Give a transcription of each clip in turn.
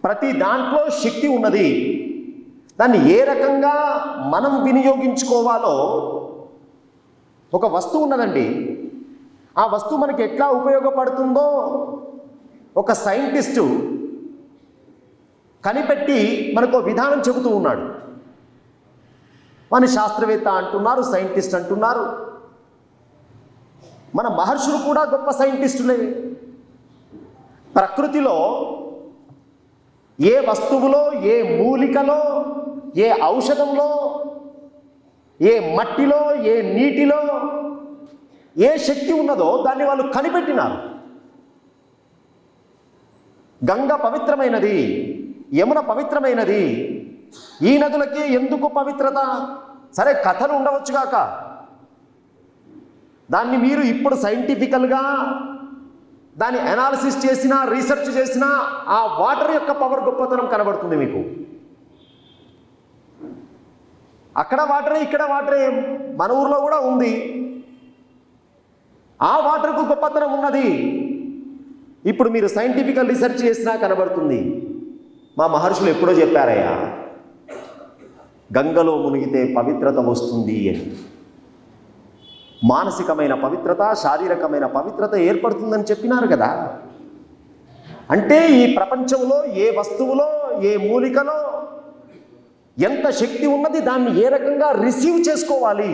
ప్రతి దాంట్లో శక్తి ఉన్నది. దాన్ని ఏ రకంగా మనం వినియోగించుకోవాలో ఒక వస్తువు ఉన్నదండి. ఆ వస్తువు మనకి ఎట్లా ఉపయోగపడుతుందో ఒక సైంటిస్టు కనిపెట్టి మనకు విధానం చెబుతూ ఉన్నాడు. మన శాస్త్రవేత్త అంటున్నారు, సైంటిస్ట్ అంటున్నారు. మన మహర్షులు కూడా గొప్ప సైంటిస్టులే. ప్రకృతిలో ఏ వస్తువులో, ఏ మూలికలో, ఏ ఔషధంలో, ఏ మట్టిలో, ఏ నీటిలో ఏ శక్తి ఉన్నదో దాన్ని వాళ్ళు కనిపెట్టినారు. గంగ పవిత్రమైనది, యమున పవిత్రమైనది. ఈ నదులకి ఎందుకు పవిత్రత? సరే, కథలు ఉండవచ్చుగాక. దాన్ని మీరు ఇప్పుడు సైంటిఫికల్గా దాన్ని అనాలిసిస్ చేసినా, రీసెర్చ్ చేసినా ఆ వాటర్ యొక్క పవర్, గొప్పతనం కనబడుతుంది మీకు. అక్కడ వాటరే, ఇక్కడ వాటరే, మన ఊర్లో కూడా ఉంది. ఆ వాటర్కు గొప్పతనం ఉన్నది. ఇప్పుడు మీరు సైంటిఫికల్ రీసెర్చ్ చేసినా కనబడుతుంది. మా మహర్షులు ఎప్పుడో చెప్పారయ్యా, గంగలో మునిగితే పవిత్రత వస్తుంది అని. మానసికమైన పవిత్రత, శారీరకమైన పవిత్రత ఏర్పడుతుందని చెప్పినారు కదా. అంటే ఈ ప్రపంచంలో ఏ వస్తువులో, ఏ మూలికలో ఎంత శక్తి ఉన్నది, దాన్ని ఏ రకంగా రిసీవ్ చేసుకోవాలి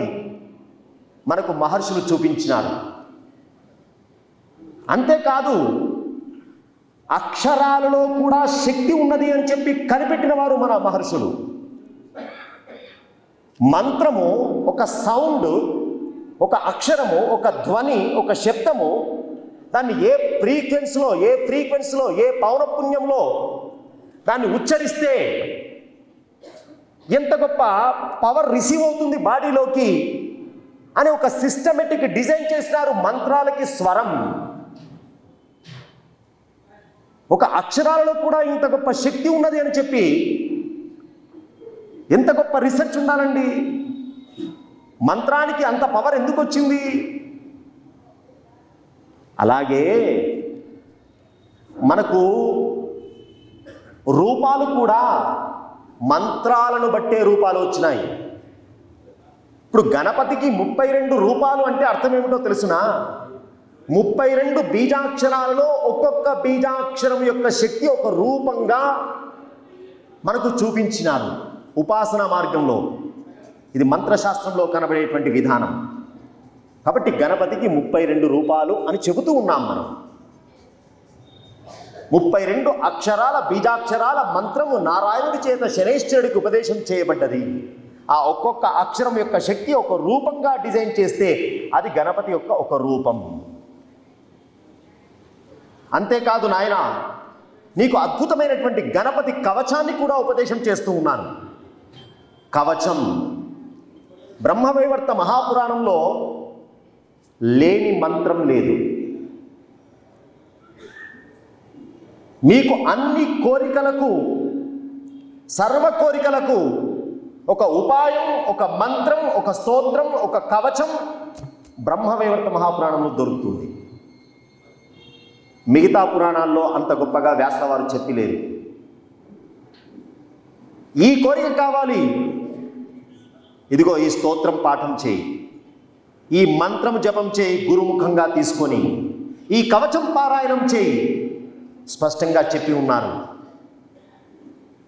మనకు మహర్షులు చూపించినారు. అంతేకాదు, అక్షరాలలో కూడా శక్తి ఉన్నది అని చెప్పి కనిపెట్టిన వారు మన మహర్షులు. మంత్రము ఒక సౌండ్, ఒక అక్షరము, ఒక ధ్వని, ఒక శబ్దము, దాన్ని ఏ ఫ్రీక్వెన్సీలో, ఏ పౌనఃపున్యంలో దాన్ని ఉచ్చరిస్తే ఎంత గొప్ప పవర్ రిసీవ్ అవుతుంది బాడీలోకి అని ఒక సిస్టమేటిక్ డిజైన్ చేసినారు మంత్రాలకి స్వరం. ఒక అక్షరాలలో కూడా ఇంత గొప్ప శక్తి ఉన్నది అని చెప్పి ఎంత గొప్ప రీసెర్చ్ ఉండాలండి. మంత్రానికి అంత పవర్ ఎందుకు వచ్చింది? అలాగే మనకు రూపాలు కూడా మంత్రాలను బట్టే రూపాలు వచ్చినాయి. ఇప్పుడు గణపతికి 32 రూపాలు అంటే అర్థం ఏమిటో తెలుసునా? 32 బీజాక్షరాలలో ఒక్కొక్క బీజాక్షరం యొక్క శక్తి ఒక రూపంగా మనకు చూపించినారు ఉపాసనా మార్గంలో. ఇది మంత్రశాస్త్రంలో కనబడేటువంటి విధానం. కాబట్టి గణపతికి 32 రూపాలు అని చెబుతూ ఉన్నాం మనం. 32 అక్షరాల, బీజాక్షరాల మంత్రము నారాయణుడి చేత శనైశ్చరుడికి ఉపదేశం చేయబడ్డది. ఆ ఒక్కొక్క అక్షరం యొక్క శక్తి ఒక రూపంగా డిజైన్ చేస్తే అది గణపతి యొక్క ఒక రూపం. అంతేకాదు నాయన, నీకు అద్భుతమైనటువంటి గణపతి కవచాన్ని కూడా ఉపదేశం చేస్తూ ఉన్నాను. కవచం బ్రహ్మవైవర్త మహాపురాణంలో లేని మంత్రం లేదు. మీకు అన్ని కోరికలకు, సర్వ కోరికలకు ఒక ఉపాయం, ఒక మంత్రం, ఒక స్తోత్రం, ఒక కవచం బ్రహ్మవైవర్త మహాపురాణంలో దొరుకుతుంది. మిగతా పురాణాల్లో అంత గొప్పగా వ్యాసవారు చెప్పలేరు. ఈ కోరిక కావాలి, ఇదిగో ఈ స్తోత్రం పాఠం చేయి, ఈ మంత్రం జపం చేయి గురుముఖంగా తీసుకొని, ఈ కవచం పారాయణం చేయి, స్పష్టంగా చెప్పి ఉన్నారు.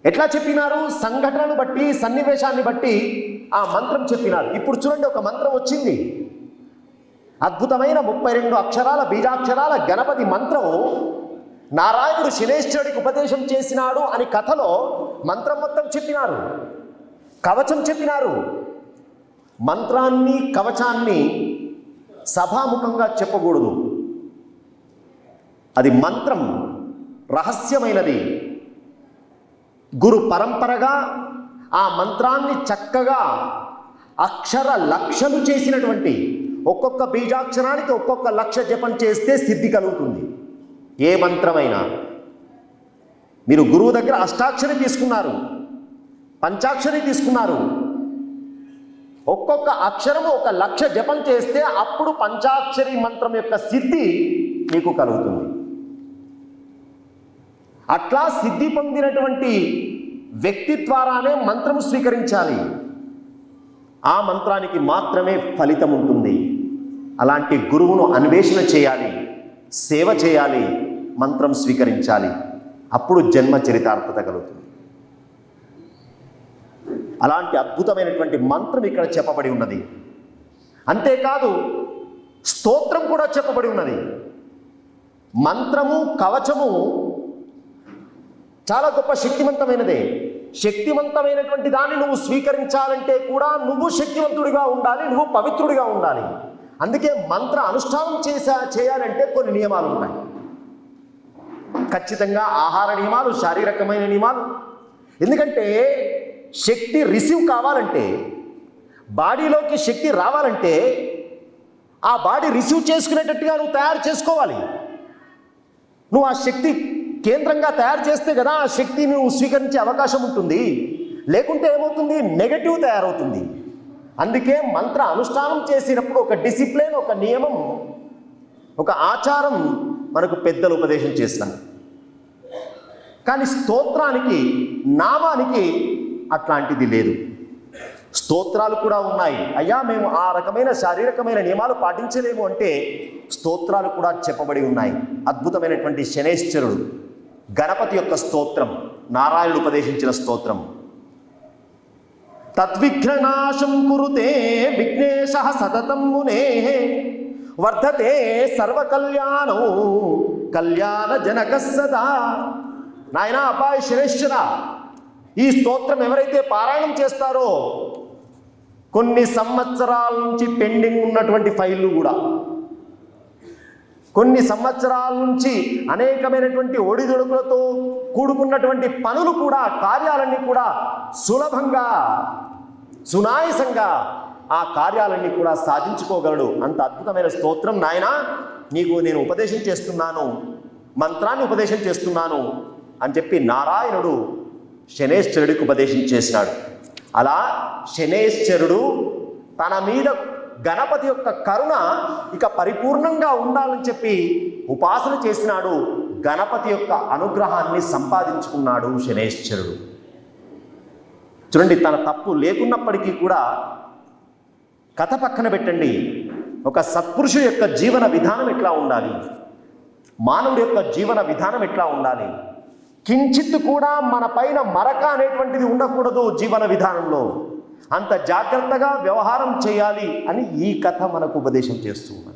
ఎట్లా చెప్పినారు? సంఘటనను బట్టి, సన్నివేశాన్ని బట్టి ఆ మంత్రం చెప్పినారు. ఇప్పుడు చూడండి, ఒక మంత్రం వచ్చింది, అద్భుతమైన 32 అక్షరాల, బీజాక్షరాల గణపతి మంత్రం. నారాయణుడు శనైశ్చరుడికి ఉపదేశం చేసినాడు అని కథలో మంత్రం మొత్తం చెప్పినారు, కవచం చెప్పినారు. మంత్రాన్ని, కవచాన్ని సభాముఖంగా చెప్పకూడదు. అది మంత్రం రహస్యమైనది. గురు పరంపరగా ఆ మంత్రాన్ని చక్కగా అక్షర లక్షలు చేసినటువంటి, ఒక్కొక్క బీజాక్షరానికి ఒక్కొక్క లక్ష జపం చేస్తే సిద్ధి కలుగుతుంది. ఏ మంత్రమైనా. మీరు గురువు దగ్గర అష్టాక్షరి తీసుకున్నారు, పంచాక్షరి తీసుకున్నారు, ఒక్కొక్క అక్షరము ఒక లక్ష జపం చేస్తే అప్పుడు పంచాక్షరి మంత్రం యొక్క సిద్ధి మీకు కలుగుతుంది. అట్లా సిద్ధి పొందినటువంటి వ్యక్తి ద్వారానే మంత్రం స్వీకరించాలి. ఆ మంత్రానికి మాత్రమే ఫలితం ఉంటుంది. అలాంటి గురువును అన్వేషణ చేయాలి, సేవ చేయాలి, మంత్రం స్వీకరించాలి. అప్పుడు జన్మ చరితార్థత కలుగుతుంది. అలాంటి అద్భుతమైనటువంటి మంత్రం ఇక్కడ చెప్పబడి ఉన్నది. అంతేకాదు స్తోత్రం కూడా చెప్పబడి ఉన్నది. మంత్రము, కవచము చాలా గొప్ప శక్తివంతమైనదే. శక్తివంతమైనటువంటి దాన్ని నువ్వు స్వీకరించాలంటే కూడా నువ్వు శక్తివంతుడిగా ఉండాలి, నువ్వు పవిత్రుడిగా ఉండాలి. అందుకే మంత్ర అనుష్ఠానం చేయాలంటే కొన్ని నియమాలు ఉంటాయి. ఖచ్చితంగా ఆహార నియమాలు, శారీరకమైన నియమాలు. ఎందుకంటే శక్తి రిసీవ్ కావాలంటే, బాడీలోకి శక్తి రావాలంటే ఆ బాడీ రిసీవ్ చేసుకునేటట్టుగా నువ్వు తయారు చేసుకోవాలి. నువ్వు ఆ శక్తి కేంద్రంగా తయారు చేస్తే కదా ఆ శక్తిని నువ్వు స్వీకరించే అవకాశం ఉంటుంది. లేకుంటే ఏమవుతుంది? నెగటివ్ తయారవుతుంది. అందుకే మంత్ర అనుష్ఠానం చేసినప్పుడు ఒక డిసిప్లిన్, ఒక నియమం, ఒక ఆచారం మనకు పెద్దలు ఉపదేశం చేసినారు. కానీ స్తోత్రానికి, నామానికి అట్లాంటిది లేదు. స్తోత్రాలు కూడా ఉన్నాయి. అయ్యా మేము ఆ రకమైన శారీరకమైన నియమాలు పాటించలేము అంటే స్తోత్రాలు కూడా చెప్పబడి ఉన్నాయి. అద్భుతమైనటువంటి శనైశ్చరుడు గణపతి యొక్క స్తోత్రం, నారాయణుడు ఉపదేశించిన స్తోత్రం. తద్విఘ్ననాశం కురుతే విఘ్నేశ సతతం మునే వర్ధతే సర్వకల్యాణో కళ్యాణ జనక సదా. నాయనా, అబ్బాయి శనైశ్చర, ఈ స్తోత్రం ఎవరైతే పారాయణం చేస్తారో కొన్ని సంవత్సరాల నుంచి పెండింగ్ ఉన్నటువంటి ఫైళ్ళు కూడా, కొన్ని సంవత్సరాల నుంచి అనేకమైనటువంటి ఒడిదుడుకులతో కూడుకున్నటువంటి పనులు కూడా, కార్యాలన్నీ కూడా సులభంగా, సునాయసంగా ఆ కార్యాలన్నీ కూడా సాధించుకోగలడు. అంత అద్భుతమైన స్తోత్రం నాయనా నీకు నేను ఉపదేశం చేస్తున్నాను, మంత్రాన్ని ఉపదేశం చేస్తున్నాను అని చెప్పి నారాయణుడు శనైశ్చరుడికి ఉపదేశం చేసినాడు. అలా శనైశ్చరుడు తన మీద గణపతి యొక్క కరుణ ఇక పరిపూర్ణంగా ఉండాలని చెప్పి ఉపాసన చేసినాడు. గణపతి యొక్క అనుగ్రహాన్ని సంపాదించుకున్నాడు శనైశ్చరుడు. చూడండి, తన తప్పు లేకున్నప్పటికీ కూడా కథ పక్కన పెట్టండి, ఒక సత్పురుషుడు యొక్క జీవన విధానం ఎట్లా ఉండాలి, మానవుడి యొక్క జీవన విధానం ఎట్లా ఉండాలి, కించిత్ కూడా మన పైన మరక అనేటువంటిది ఉండకూడదు జీవన విధానంలో, అంత జాగ్రత్తగా వ్యవహారం చేయాలి అని ఈ కథ మనకు ఉపదేశం చేస్తుంది.